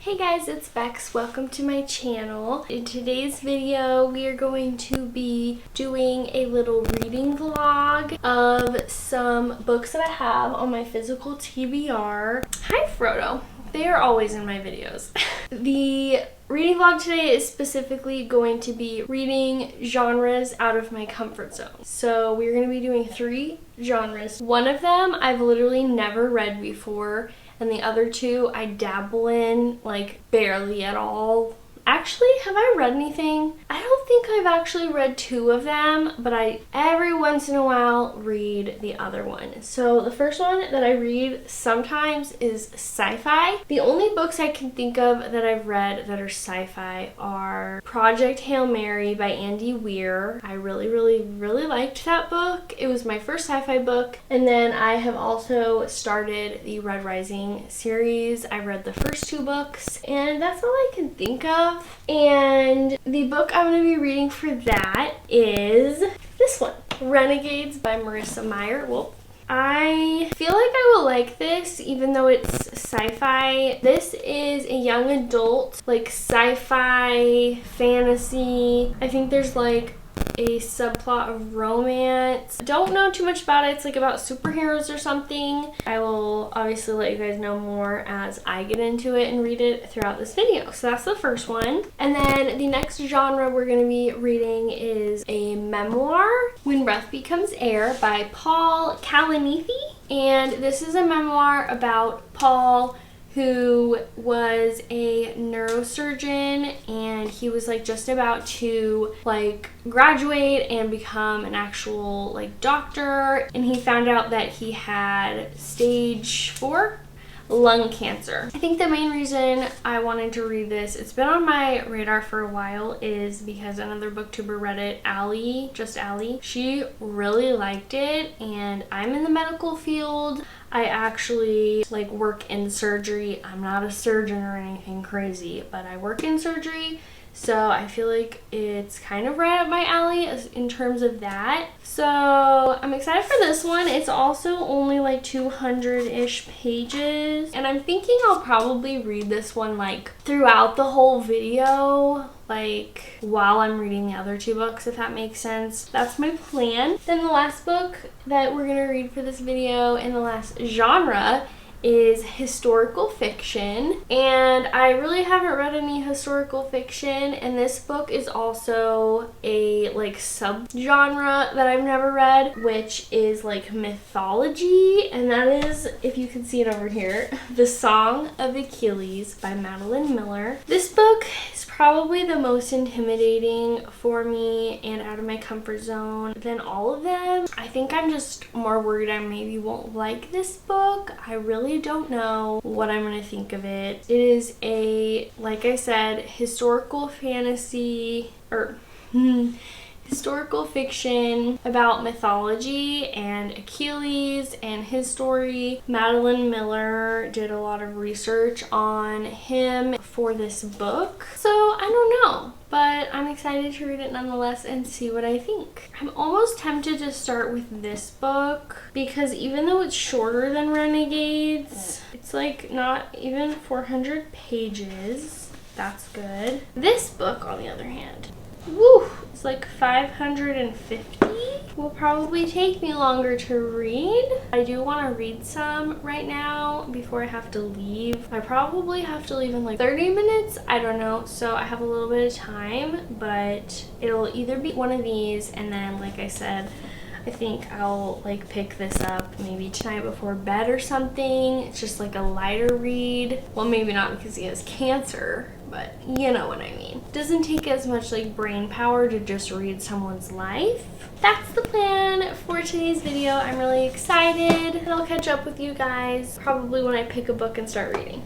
Hey guys, it's Bex. Welcome to my channel. In today's video, we are going to be doing a little reading vlog of some books that I have on my physical TBR. Hi, Frodo. They are always in my videos. The reading vlog today is specifically going to be reading genres out of my comfort zone. So we're going to be doing 3 genres. One of them I've literally never read before, and the other 2 I dabble in, like, barely at all. Actually, have I read anything? I don't think I've actually read 2 of them, but I every once in a while read the other one. So the first one that I read sometimes is sci-fi. The only books I can think of that I've read that are sci-fi are Project Hail Mary by Andy Weir. I really liked that book. It was my first sci-fi book. And then I have also started the Red Rising series. I read the first 2 books, and that's all I can think of. And the book I'm going to be reading for that is this one, Renegades by Marissa Meyer. Well, I feel like I will like this even though it's sci-fi. This is a young adult, like, sci-fi fantasy. I think there's like a subplot of romance. Don't know too much about it. It's like about superheroes or something. I will obviously let you guys know more as I get into it and read it throughout this video. So that's the first one. And then the next genre we're going to be reading is a memoir, When Breath Becomes Air by Paul Kalanithi. And this is a memoir about Paul, who was a neurosurgeon, and he was like just about to like graduate and become an actual like doctor, and he found out that he had stage 4 lung cancer. I think the main reason I wanted to read this, it's been on my radar for a while, is because another booktuber read it, Allie, just Allie. She really liked it, and I'm in the medical field. I actually like work in surgery. I'm not a surgeon or anything crazy, but I work in surgery. So I feel like it's kind of right up my alley in terms of that. So I'm excited for this one. It's also only like 200-ish pages. And I'm thinking I'll probably read this one like throughout the whole video, like while I'm reading the other 2 books, if that makes sense. That's my plan. Then the last book that we're gonna read for this video and the last genre is historical fiction, and I really haven't read any historical fiction, and this book is also a like subgenre that I've never read, which is like mythology, and that is, if you can see it over here, The Song of Achilles by Madeline Miller. This book is probably the most intimidating for me and out of my comfort zone than all of them. I think I'm just more worried I maybe won't like this book. I really don't know what I'm gonna think of it. It is a, like I said, historical fantasy, or historical fiction about mythology and Achilles and his story. Madeline Miller did a lot of research on him for this book. So I don't know, but I'm excited to read it nonetheless and see what I think. I'm almost tempted to start with this book because even though it's shorter than Renegades, it's like not even 400 pages. That's good. This book, on the other hand, woo, it's like 550. Will probably take me longer to read. I do want to read some right now before I have to leave. I probably have to leave in like 30 minutes. I don't know. So I have a little bit of time, but it'll either be one of these, and then, like I said, I think I'll like pick this up maybe tonight before bed or something. It's just like a lighter read. Well, maybe not because he has cancer, but you know what I mean. Doesn't take as much like brain power to just read someone's life. That's the plan for today's video. I'm really excited, and I'll catch up with you guys probably when I pick a book and start reading.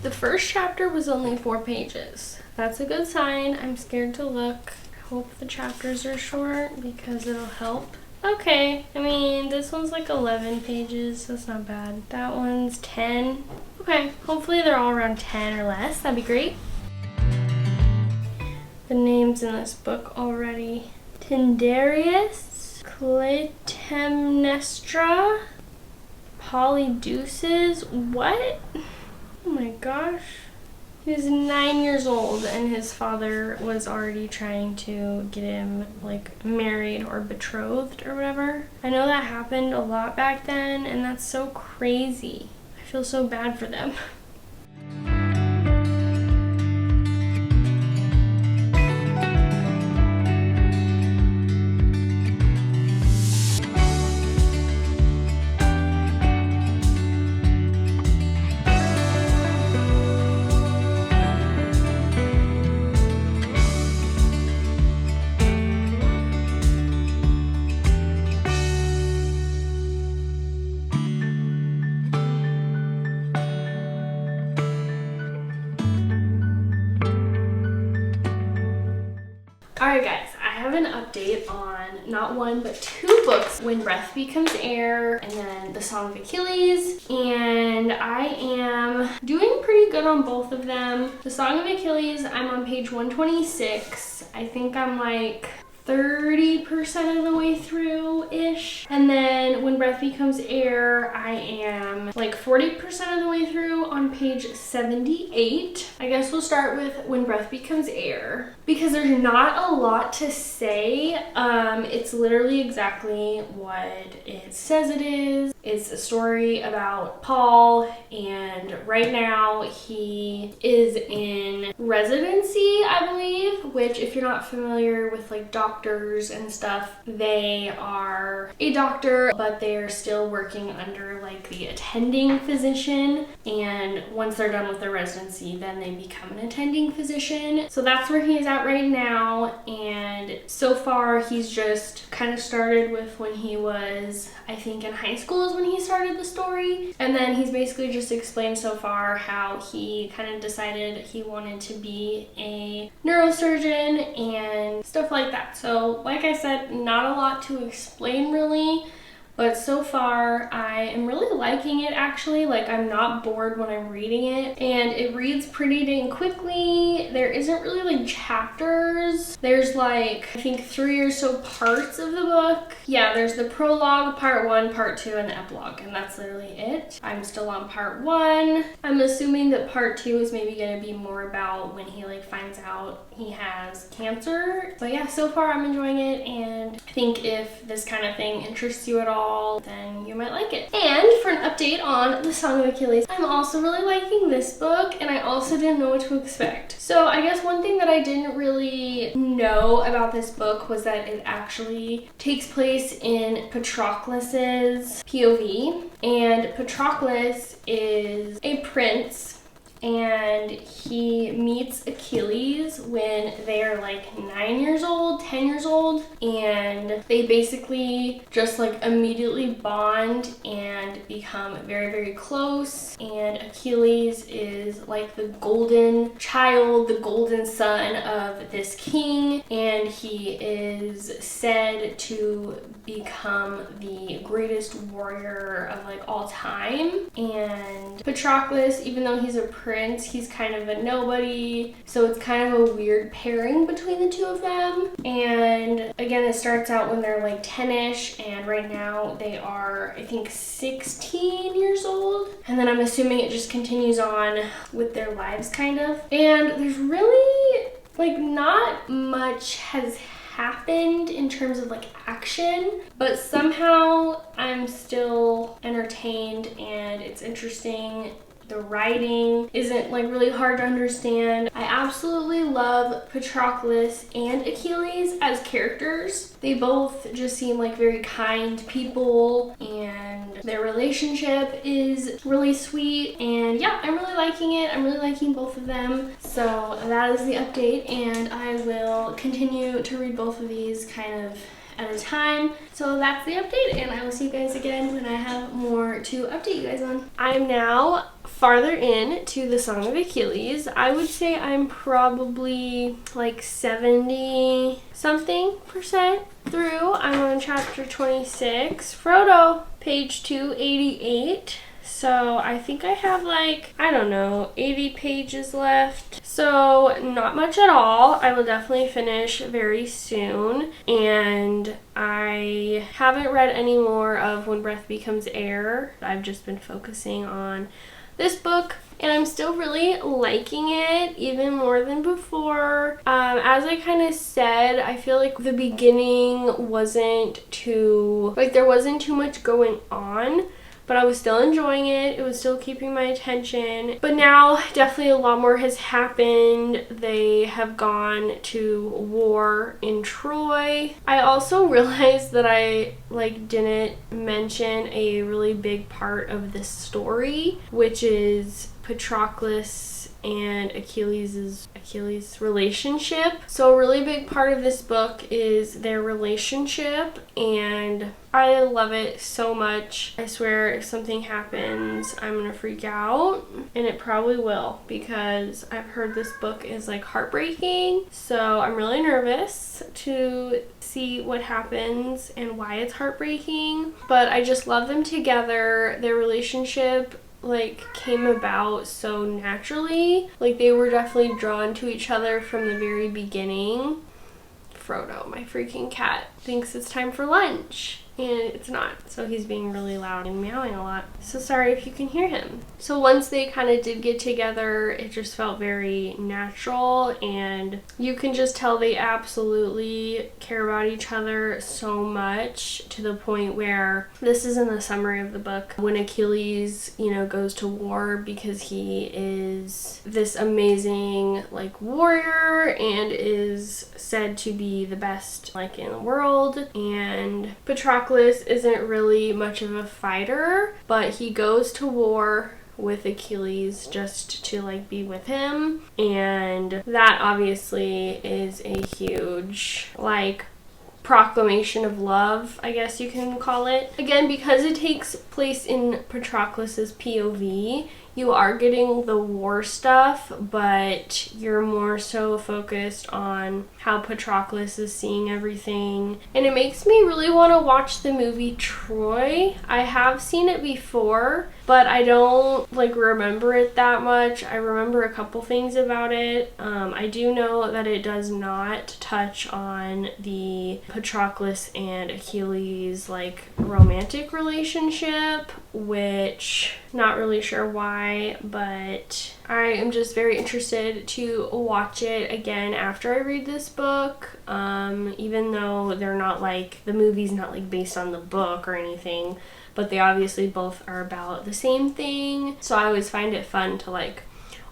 The first chapter was only 4 pages. That's a good sign. I'm scared to look. I hope the chapters are short because it'll help. Okay, I mean, this one's like 11 pages. That's not bad. That one's 10. Okay, hopefully they're all around 10 or less. That'd be great. the names in this book already. Tyndareus, Clytemnestra, Polydeuces. What? Oh my gosh. He was 9 years old and his father was already trying to get him like married or betrothed or whatever. I know that happened a lot back then and that's so crazy. I feel so bad for them. Alright guys, I have an update on not one but two books, When Breath Becomes Air and then The Song of Achilles, and I am doing pretty good on both of them. The Song of Achilles, I'm on page 126. I think I'm like 30% of the way through-ish. And then When Breath Becomes Air, I am like 40% of the way through on page 78. I guess we'll start with When Breath Becomes Air because there's not a lot to say. It's literally exactly what it says it is. It's a story about Paul, and right now he is in residency, I believe, which if you're not familiar with like doctors and stuff, they are a doctor, but they're still working under like the attending physician, and once they're done with their residency, then they become an attending physician. So that's where he is at right now, and so far he's just kind of started with when he was, I think in high school is when he started the story, and then he's basically just explained so far how he kind of decided he wanted to be a neurosurgeon and stuff like that. So like I said, not a lot to explain really, but so far I am really liking it actually. Like I'm not bored when I'm reading it, and it reads pretty dang quickly. There isn't really like chapters. There's like I think 3 or so parts of the book. Yeah, there's the prologue, part 1, part 2, and the epilogue, and that's literally it. I'm still on part 1. I'm assuming that part 2 is maybe gonna be more about when he like finds out he has cancer. But yeah, so far I'm enjoying it, and I think if this kind of thing interests you at all, then you might like it. And for an update on The Song of Achilles, I'm also really liking this book, and I also didn't know what to expect. So I guess one thing that I didn't really know about this book was that it actually takes place in Patroclus's POV, and Patroclus is a prince, and he meets Achilles when they're like 9 years old, 10 years old, and they basically just like immediately bond and become very, very close. And Achilles is like the golden child, the golden son of this king, and he is said to become the greatest warrior of like all time. And Patroclus, even though he's a prince, he's kind of a nobody, so it's kind of a weird pairing between the two of them. And again, it starts out when they're like 10ish, and right now they are I think 16 years old, and then I'm assuming it just continues on with their lives kind of. And there's really like not much has happened in terms of like action, but somehow I'm still entertained and it's interesting. The writing isn't like really hard to understand. I absolutely love Patroclus and Achilles as characters. They both just seem like very kind people, and their relationship is really sweet. And yeah, I'm really liking it. I'm really liking both of them. So that is the update, and I will continue to read both of these kind of at a time. So that's the update, and I will see you guys again when I have more to update you guys on. I'm now farther in to The Song of Achilles. I would say I'm probably like 70 something percent through. I'm on chapter 26. Frodo, page 288. So I think I have like, I don't know, 80 pages left. So not much at all. I will definitely finish very soon. And I haven't read any more of When Breath Becomes Air. I've just been focusing on this book, and I'm still really liking it even more than before. As I kind of said, I feel like the beginning wasn't too, like there wasn't too much going on, but I was still enjoying it. It was still keeping my attention. But now definitely a lot more has happened. They have gone to war in Troy. I also realized that I didn't mention a really big part of this story, which is Patroclus and Achilles' relationship. So a really big part of this book is their relationship, and I love it so much. I swear if something happens, I'm gonna freak out, and it probably will, because I've heard this book is like heartbreaking. So I'm really nervous to see what happens and why it's heartbreaking. But I just love them together. Their relationship came about so naturally. Like they were definitely drawn to each other from the very beginning. Frodo, my freaking cat, thinks it's time for lunch, and it's not, so he's being really loud and meowing a lot. So sorry if you can hear him. So once they kind of did get together, it just felt very natural, and you can just tell they absolutely care about each other so much, to the point where, this is in the summary of the book, when Achilles, goes to war because he is this amazing warrior and is said to be the best in the world, and Patroclus isn't really much of a fighter, but he goes to war with Achilles just to be with him, and that obviously is a huge proclamation of love, I guess you can call it. Again, because it takes place in Patroclus's POV, you are getting the war stuff, but you're more so focused on how Patroclus is seeing everything. And it makes me really want to watch the movie Troy. I have seen it before, but I don't remember it that much. I remember a couple things about it. I do know that it does not touch on the Patroclus and Achilles romantic relationship, which not really sure why, but I am just very interested to watch it again after I read this book. Even though they're not the movie's not based on the book or anything, but they obviously both are about the same thing. So I always find it fun to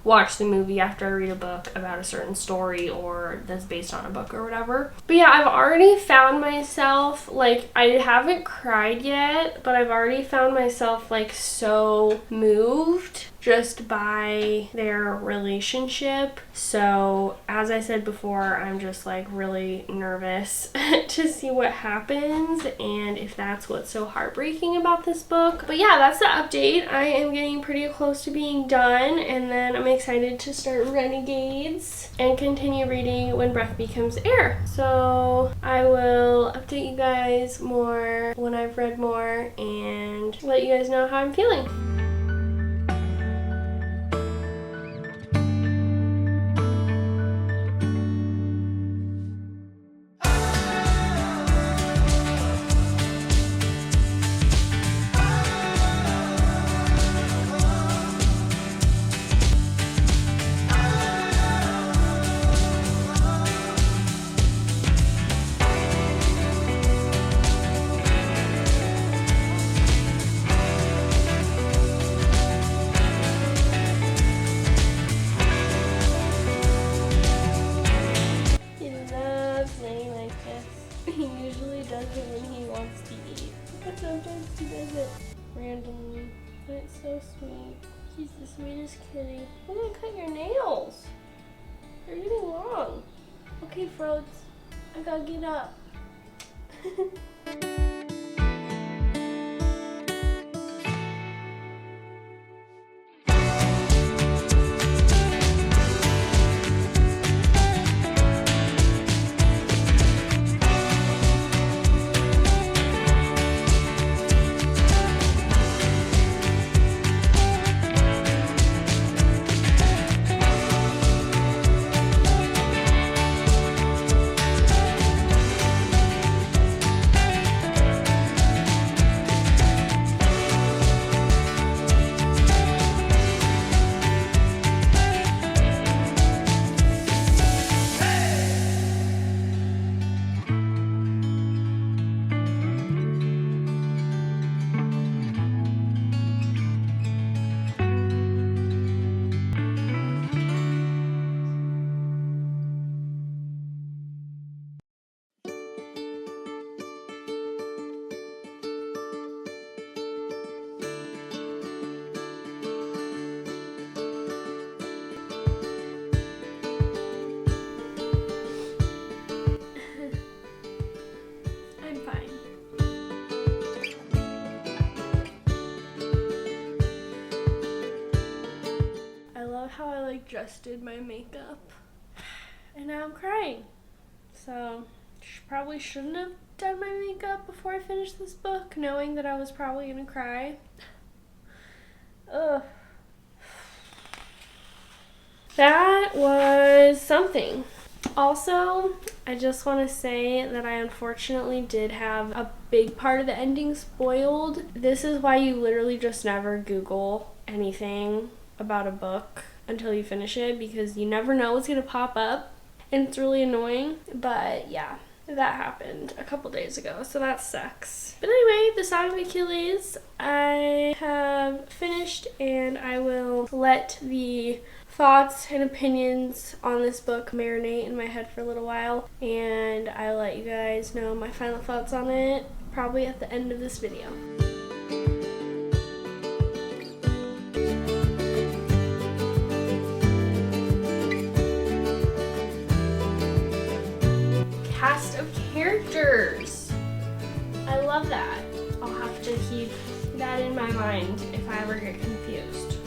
watch the movie after I read a book about a certain story or that's based on a book or whatever. But yeah, I've already found myself, I haven't cried yet, but I've already found myself so moved just by their relationship. So as I said before, I'm just really nervous to see what happens and if that's what's so heartbreaking about this book. But yeah, that's the update. I am getting pretty close to being done, and then I'm excited to start Renegades and continue reading When Breath Becomes Air. So I will update you guys more when I've read more and let you guys know how I'm feeling. He usually does it when he wants to eat, but sometimes he does it randomly. But it's so sweet. He's the sweetest kitty. I'm gonna cut your nails. They're getting long. Okay, Frodes, I gotta get up. like just did my makeup and now I'm crying. So probably shouldn't have done my makeup before I finished this book, knowing that I was probably gonna cry. Ugh. That was something. Also, I just want to say that I unfortunately did have a big part of the ending spoiled. This is why you literally just never Google anything about a book until you finish it, because you never know what's going to pop up, and it's really annoying. But yeah, that happened a couple days ago, so that sucks. But anyway, The Song of Achilles I have finished, and I will let the thoughts and opinions on this book marinate in my head for a little while, and I'll let you guys know my final thoughts on it probably at the end of this video. Cast of characters. I love that. I'll have to keep that in my mind if I ever get confused.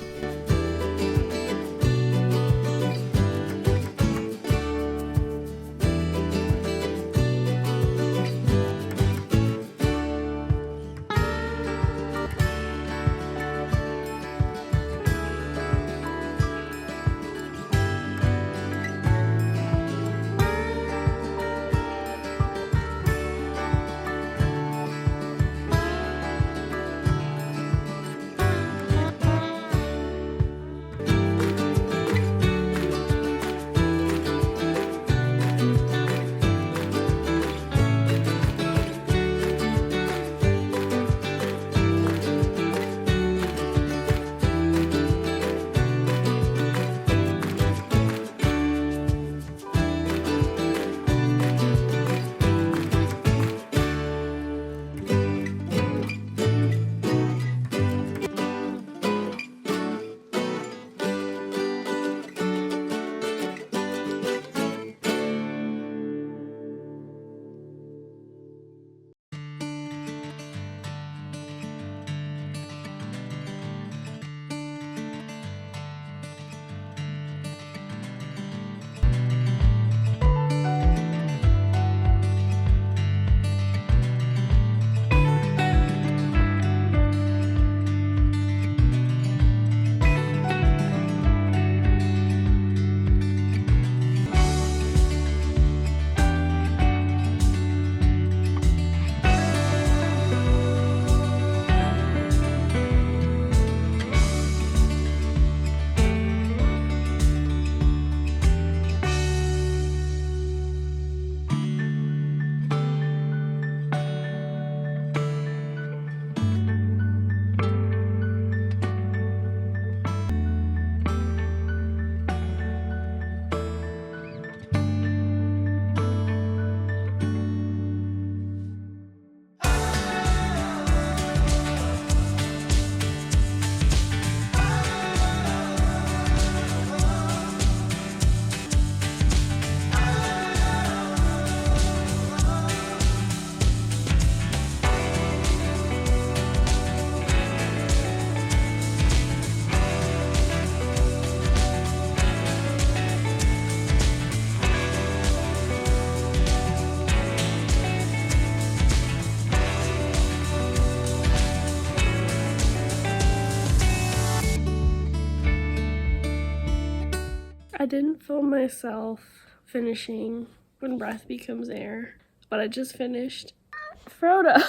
I didn't film myself finishing When Breath Becomes Air, but I just finished Frodo.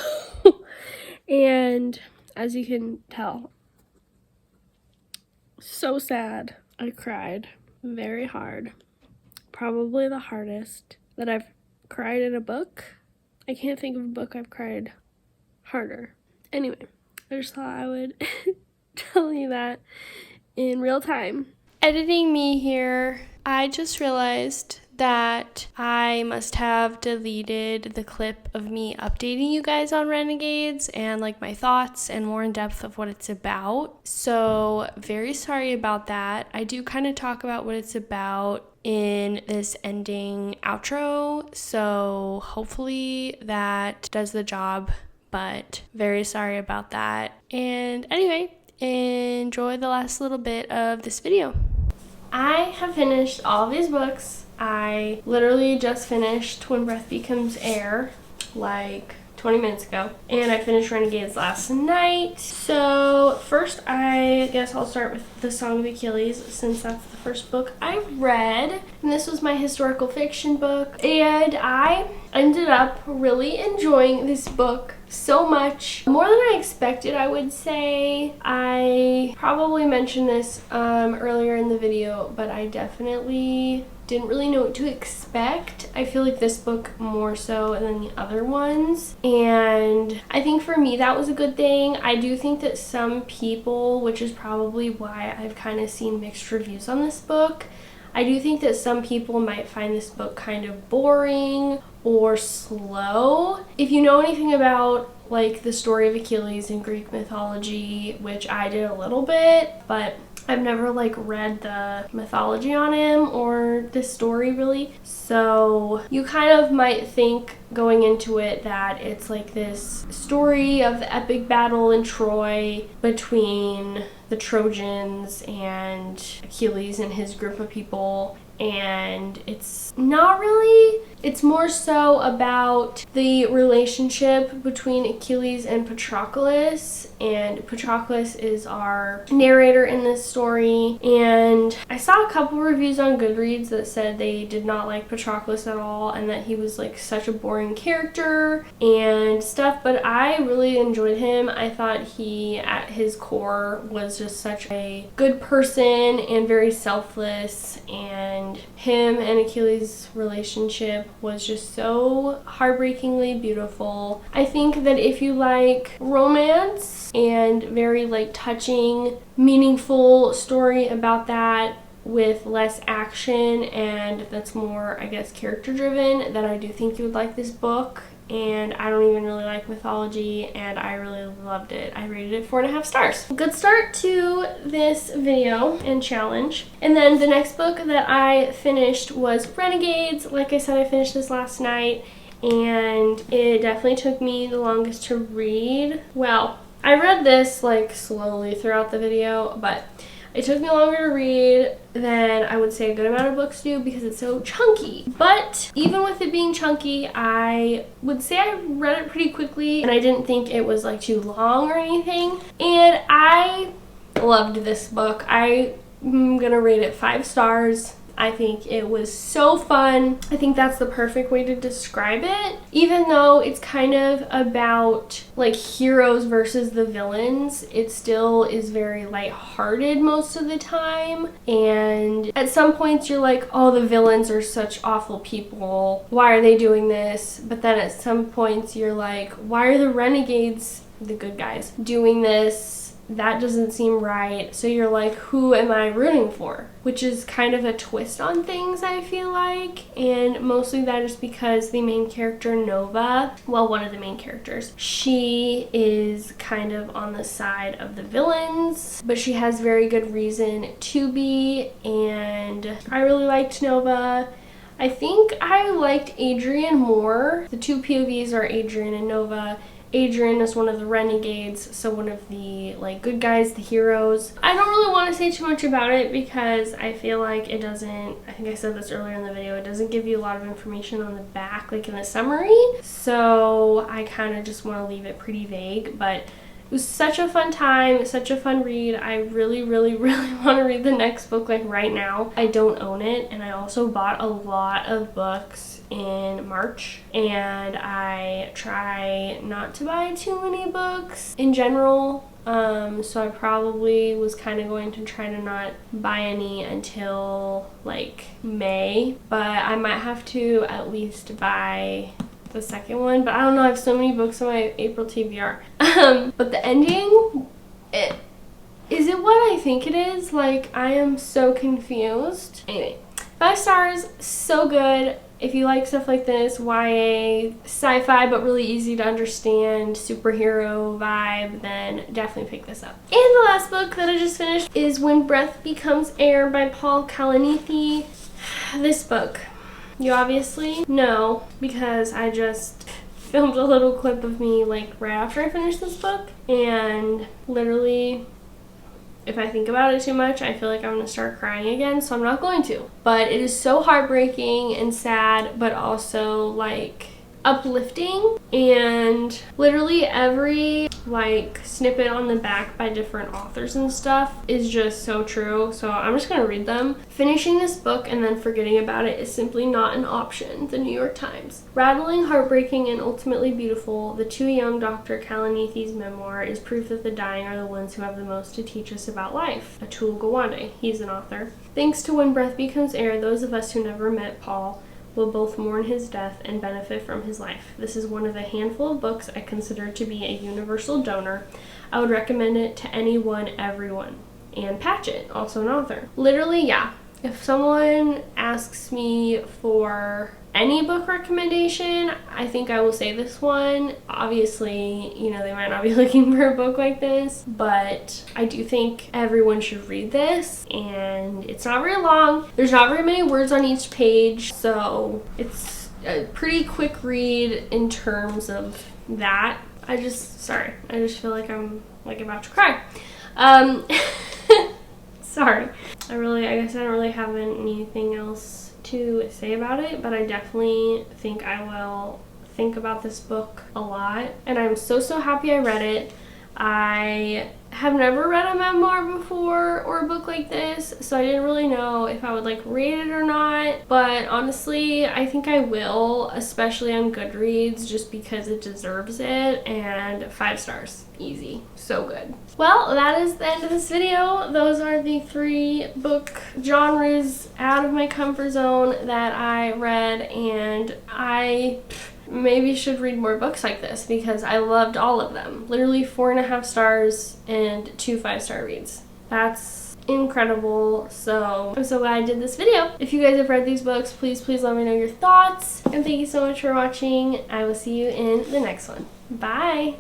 And as you can tell, so sad. I cried very hard. Probably the hardest that I've cried in a book. I can't think of a book I've cried harder. Anyway, I just thought I would tell you that in real time. Editing me here, I just realized that I must have deleted the clip of me updating you guys on Renegades and like my thoughts and more in depth of what it's about. So very sorry about that. I do kind of talk about what it's about in this ending outro, so hopefully that does the job, but very sorry about that. And anyway, enjoy the last little bit of this video. I have finished all of these books. I literally just finished When Breath Becomes Air, like 20 minutes ago, and I finished Renegades last night. So first, I guess I'll start with The Song of Achilles, since that's the first book I read, and this was my historical fiction book, and I ended up really enjoying this book so much, more than I expected, I would say. I probably mentioned this earlier in the video, but I definitely didn't really know what to expect. I feel like this book more so than the other ones, and I think for me that was a good thing. I do think that some people, which is probably why I've kind of seen mixed reviews on this book, I do think that some people might find this book kind of boring or slow. If you know anything about like the story of Achilles in Greek mythology, which I did a little bit, but I've never like read the mythology on him or the story really. So you kind of might think going into it that it's like this story of the epic battle in Troy between the Trojans and Achilles and his group of people, and it's not really. It's more so about the relationship between Achilles and Patroclus, and Patroclus is our narrator in this story. And I saw a couple reviews on Goodreads that said they did not like Patroclus at all and that he was like such a boring character and stuff, but I really enjoyed him. I thought he at his core was just such a good person and very selfless, and him and Achilles' relationship was just so heartbreakingly beautiful. I think that if you like romance and very like touching, meaningful story about that with less action and that's more, I guess, character driven, then I do think you would like this book. And I don't even really like mythology, and I really loved it. I rated it 4.5 stars. Good start to this video and challenge. And then the next book that I finished was Renegades. Like I said, I finished this last night, and it definitely took me the longest to read. Well, I read this like slowly throughout the video, but it took me longer to read than I would say a good amount of books do because it's so chunky. But even with it being chunky, I would say I read it pretty quickly, and I didn't think it was like too long or anything. And I loved this book. I'm gonna rate it 5 stars. I think it was so fun. I think that's the perfect way to describe it. Even though it's kind of about like heroes versus the villains, it still is very lighthearted most of the time. And at some points you're like, oh, the villains are such awful people. Why are they doing this? But then at some points you're like, why are the renegades, the good guys, doing this? That doesn't seem right. So you're like, who am I rooting for? Which is kind of a twist on things, I feel like. And mostly that is because the main character, Nova, well, one of the main characters, she is kind of on the side of the villains, but she has very good reason to be. And I really liked Nova. I think I liked Adrian more. The two POVs are Adrian and Nova. Adrian is one of the renegades, so one of the like good guys, the heroes. I don't really want to say too much about it because I feel like it doesn't, I think I said this earlier in the video, it doesn't give you a lot of information on the back like in the summary, so I kind of just want to leave it pretty vague. But it was such a fun time, such a fun read. I really, really, really want to read the next book like right now. I don't own it, and I also bought a lot of books in March, and I try not to buy too many books in general. So I probably was kind of going to try to not buy any until like May, but I might have to at least buy the second one. But I don't know, I have so many books on my April TBR. But the ending, is it what I think it is? Like, I am so confused. Anyway, 5 stars, so good. If you like stuff like this, YA, sci-fi, but really easy to understand, superhero vibe, then definitely pick this up. And the last book that I just finished is When Breath Becomes Air by Paul Kalanithi. This book, you obviously know because I just filmed a little clip of me like right after I finished this book, and literally if I think about it too much, I feel like I'm gonna start crying again, so I'm not going to. But it is so heartbreaking and sad, but also like uplifting, and literally every like snippet on the back by different authors and stuff is just so true. So I'm just gonna read them. Finishing this book and then forgetting about it is simply not an option. The New York Times. Rattling, heartbreaking, and ultimately beautiful, the too young Dr. Kalanithi's memoir is proof that the dying are the ones who have the most to teach us about life. Atul Gawande, he's an author. Thanks to When Breath Becomes Air, those of us who never met Paul will both mourn his death and benefit from his life. This is one of a handful of books I consider to be a universal donor. I would recommend it to anyone, everyone. Ann Patchett, also an author. Literally, yeah. If someone asks me for any book recommendation, I think I will say this one. Obviously, you know, they might not be looking for a book like this, but I do think everyone should read this, and it's not very long. There's not very many words on each page, so it's a pretty quick read in terms of that. I just feel like I'm like about to cry. Sorry. I guess I don't really have anything else to say about it, but I definitely think I will think about this book a lot, and I'm so happy I read it. I have never read a memoir before or a book like this, so I didn't really know if I would like read it or not, but honestly I think I will, especially on Goodreads, just because it deserves it, and 5 stars. Easy. So good. Well, that is the end of this video. Those are the 3 book genres out of my comfort zone that I read, and I maybe should read more books like this because I loved all of them. Literally 4.5 stars and 2 5-star reads. That's incredible. So I'm so glad I did this video. If you guys have read these books, please let me know your thoughts, and thank you so much for watching. I will see you in the next one. Bye.